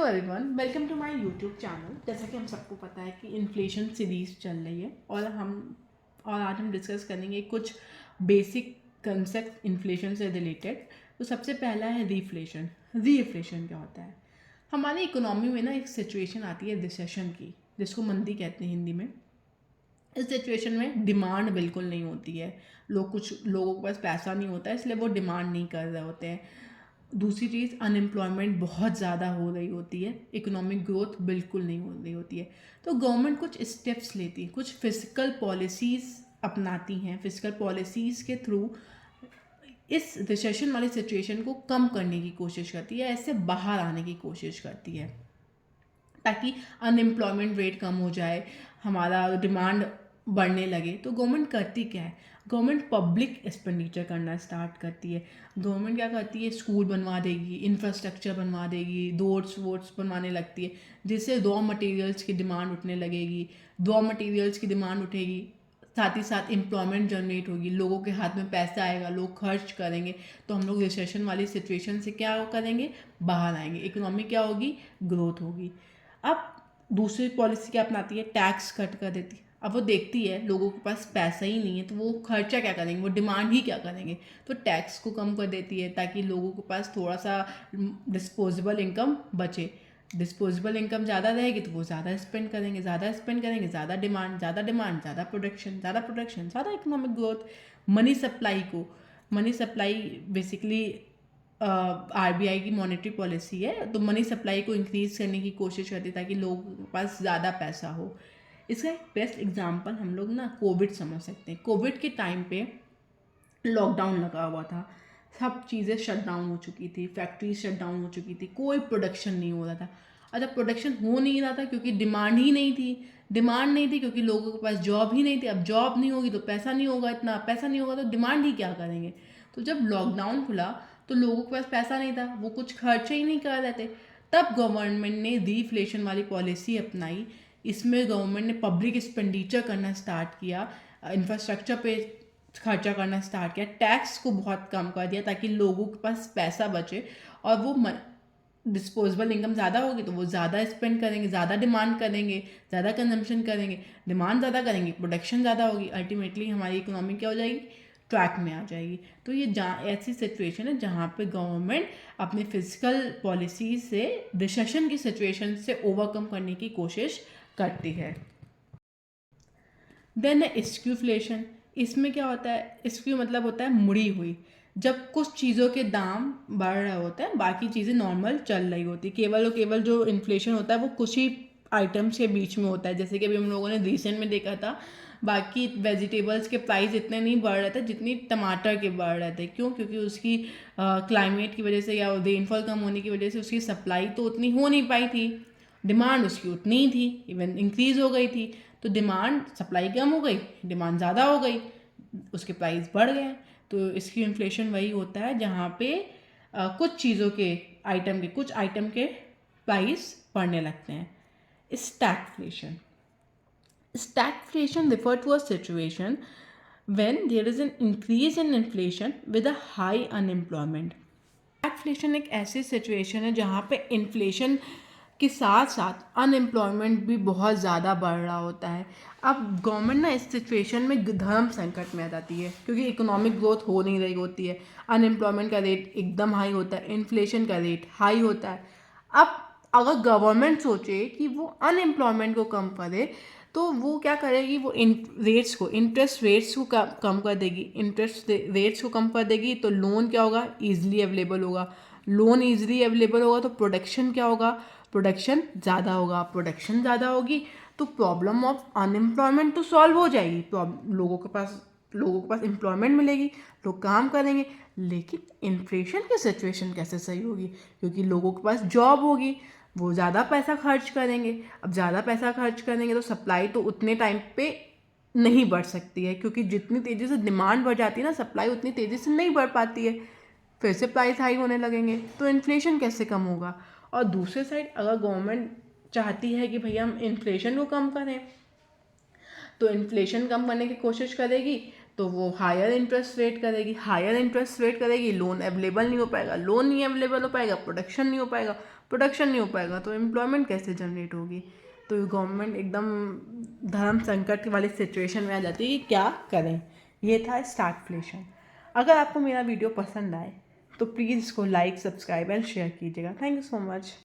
Hello everyone, welcome to my YouTube channel. जैसा कि हम सबको पता है कि इन्फ्लेशन सीरीज़ चल रही है और आज हम डिस्कस करेंगे कुछ बेसिक कंसेप्ट इन्फ्लेशन से रिलेटेड। तो सबसे पहला है रीफ्लेशन। रीफ्लेशन क्या होता है? हमारी इकोनॉमी में ना एक सिचुएशन आती है रिसेशन की, जिसको मंदी कहते हैं हिंदी में। इस सिचुएशन में डिमांड बिल्कुल नहीं होती है। कुछ लोगों के पास पैसा नहीं होता है, इसलिए वो डिमांड नहीं कर रहे होते हैं। दूसरी चीज़, अनएम्प्लॉयमेंट बहुत ज़्यादा हो रही होती है, इकोनॉमिक ग्रोथ बिल्कुल नहीं हो रही होती है। तो गवर्नमेंट कुछ स्टेप्स लेती है, कुछ फिजिकल पॉलिसीज़ अपनाती हैं। फिजिकल पॉलिसीज़ के थ्रू इस रिसेशन वाली सिचुएशन को कम करने की कोशिश करती है, ऐसे बाहर आने की कोशिश करती है, ताकि अनएम्प्लॉयमेंट रेट कम हो जाए, हमारा डिमांड बढ़ने लगे। तो गवर्नमेंट करती क्या है? गवर्नमेंट पब्लिक एक्सपेंडिचर करना स्टार्ट करती है। गवर्नमेंट क्या करती है? स्कूल बनवा देगी, इंफ्रास्ट्रक्चर बनवा देगी, रोड्स वोड्स बनवाने लगती है, जिससे रॉ मटेरियल्स की डिमांड उठने लगेगी। रॉ मटेरियल्स की डिमांड उठेगी, साथ ही साथ एम्प्लॉयमेंट जनरेट होगी, लोगों के हाथ में पैसा आएगा, लोग खर्च करेंगे। तो हम लोग रिसेशन वाली सिचुएशन से क्या करेंगे? बाहर आएंगे। इकोनॉमी क्या होगी? ग्रोथ होगी। अब दूसरी पॉलिसी क्या अपनाती है? टैक्स कट कर देती है। अब वो देखती है लोगों के पास पैसा ही नहीं है, तो वो खर्चा क्या करेंगे, वो डिमांड ही क्या करेंगे? तो टैक्स को कम कर देती है, ताकि लोगों के पास थोड़ा सा डिस्पोजेबल इनकम बचे। डिस्पोजेबल इनकम ज़्यादा रहेगी तो वो ज़्यादा स्पेंड करेंगे, ज़्यादा स्पेंड करेंगे, ज़्यादा डिमांड, ज़्यादा डिमांड, ज़्यादा प्रोडक्शन, ज़्यादा प्रोडक्शन, ज़्यादा economic growth. Money supply basically RBI की मॉनेटरी पॉलिसी है, तो मनी सप्लाई को इंक्रीज करने की कोशिश करती है, ताकि लोगों के पास ज़्यादा पैसा हो। इसका एक बेस्ट एग्जांपल हम लोग ना कोविड समझ सकते हैं। कोविड के टाइम पे लॉकडाउन लगा हुआ था, सब चीज़ें शट डाउन हो चुकी थी, फैक्ट्रीज शट डाउन हो चुकी थी, कोई प्रोडक्शन नहीं हो रहा था। अच्छा, प्रोडक्शन हो नहीं रहा था क्योंकि डिमांड ही नहीं थी। डिमांड नहीं थी क्योंकि लोगों के पास जॉब ही नहीं थी। अब जॉब नहीं होगी तो पैसा नहीं होगा, इतना पैसा नहीं होगा तो डिमांड ही क्या करेंगे? तो जब लॉकडाउन खुला तो लोगों के पास पैसा नहीं था, वो कुछ खर्च ही नहीं कर रहे थे। तब गवर्नमेंट ने रीफ्लेशन वाली पॉलिसी अपनाई। इसमें गवर्नमेंट ने पब्लिक एक्सपेंडिचर करना स्टार्ट किया, इंफ्रास्ट्रक्चर पे खर्चा करना स्टार्ट किया, टैक्स को बहुत कम कर दिया, ताकि लोगों के पास पैसा बचे। और वो डिस्पोजेबल इनकम ज़्यादा होगी तो वो ज़्यादा स्पेंड करेंगे, ज़्यादा डिमांड करेंगे, ज़्यादा कंजम्पशन करेंगे। डिमांड ज़्यादा करेंगे, प्रोडक्शन ज़्यादा होगी, अल्टीमेटली हमारी इकोनॉमी क्या हो जाएगी? ट्रैक में आ जाएगी। तो ये ऐसी सिचुएशन है जहाँ पे गवर्नमेंट अपनी फिजिकल पॉलिसी से रिसेशन की सिचुएशन से ओवरकम करने की कोशिश करती है। देन है स्क्यूफ्लेशन। इसमें क्या होता है? स्क्यू मतलब होता है मुड़ी हुई। जब कुछ चीज़ों के दाम बढ़ रहे होते हैं, बाकी चीज़ें नॉर्मल चल रही होती है, केवल और केवल जो इन्फ्लेशन होता है वो कुछ ही आइटम्स के बीच में होता है। जैसे कि अभी हम लोगों ने रिसेंट में देखा था, बाकी वेजिटेबल्स के प्राइस इतने नहीं बढ़ रहे थे जितनी टमाटर के बढ़ रहे थे। क्यों? क्योंकि उसकी क्लाइमेट की वजह से या रेनफॉल कम होने की वजह से उसकी सप्लाई तो उतनी हो नहीं पाई थी, डिमांड उसकी उतनी ही थी, इवन इंक्रीज हो गई थी। तो डिमांड, सप्लाई कम हो गई, डिमांड ज़्यादा हो गई, उसके प्राइस बढ़ गए। तो इसकी इन्फ्लेशन वही होता है जहाँ पे कुछ चीज़ों के कुछ आइटम के प्राइस बढ़ने लगते हैं। Stagflation. Stagflation refer to a situation when there is an increase in inflation with a high unemployment. Stagflation एक ऐसी सिचुएशन है जहाँ पे इन्फ्लेशन के साथ साथ अनएम्प्लॉयमेंट भी बहुत ज़्यादा बढ़ रहा होता है। अब गवर्नमेंट ना इस सिचुएशन में धर्म संकट में आ जाती है, क्योंकि इकोनॉमिक ग्रोथ हो नहीं रही होती है, अनएम्प्लॉयमेंट का रेट एकदम हाई होता है, इन्फ्लेशन का रेट हाई होता है। अब अगर गवर्नमेंट सोचे कि वो अनएम्प्लॉयमेंट को कम करे, तो वो क्या करेगी? वो इंटरेस्ट रेट्स को कम कर देगी। इंटरेस्ट रेट्स को कम कर देगी तो लोन क्या होगा? ईजिली अवेलेबल होगा। लोन ईजिली अवेलेबल होगा तो प्रोडक्शन क्या होगा? प्रोडक्शन ज़्यादा होगा। प्रोडक्शन ज़्यादा होगी तो प्रॉब्लम ऑफ अनएम्प्लॉयमेंट तो सॉल्व हो जाएगी। लोगों के पास एम्प्लॉयमेंट मिलेगी, लोग काम करेंगे। लेकिन इन्फ्लेशन की सिचुएशन कैसे सही होगी? क्योंकि लोगों के पास जॉब होगी, वो ज़्यादा पैसा खर्च करेंगे। अब ज़्यादा पैसा खर्च करेंगे तो सप्लाई तो उतने टाइम पे नहीं बढ़ सकती है, क्योंकि जितनी तेज़ी से डिमांड बढ़ जाती है ना, सप्लाई उतनी तेज़ी से नहीं बढ़ पाती है। फिर से प्राइस हाई होने लगेंगे, तो इन्फ्लेशन कैसे कम होगा? और दूसरे साइड अगर गवर्नमेंट चाहती है कि भैया हम इन्फ्लेशन को कम करें, तो इन्फ्लेशन कम करने की कोशिश करेगी, तो वो हायर इंटरेस्ट रेट करेगी। लोन अवेलेबल नहीं हो पाएगा, लोन नहीं अवेलेबल हो पाएगा, प्रोडक्शन नहीं हो पाएगा, प्रोडक्शन नहीं हो पाएगा तो एम्प्लॉयमेंट कैसे जनरेट होगी। तो गवर्नमेंट एकदम धर्म संकट वाली सिचुएशन में आ जाती है कि क्या करें। ये था स्टार्टफ्लेशन। अगर आपको मेरा वीडियो पसंद आए तो प्लीज़ इसको लाइक, सब्सक्राइब एंड शेयर कीजिएगा। Thank you so much.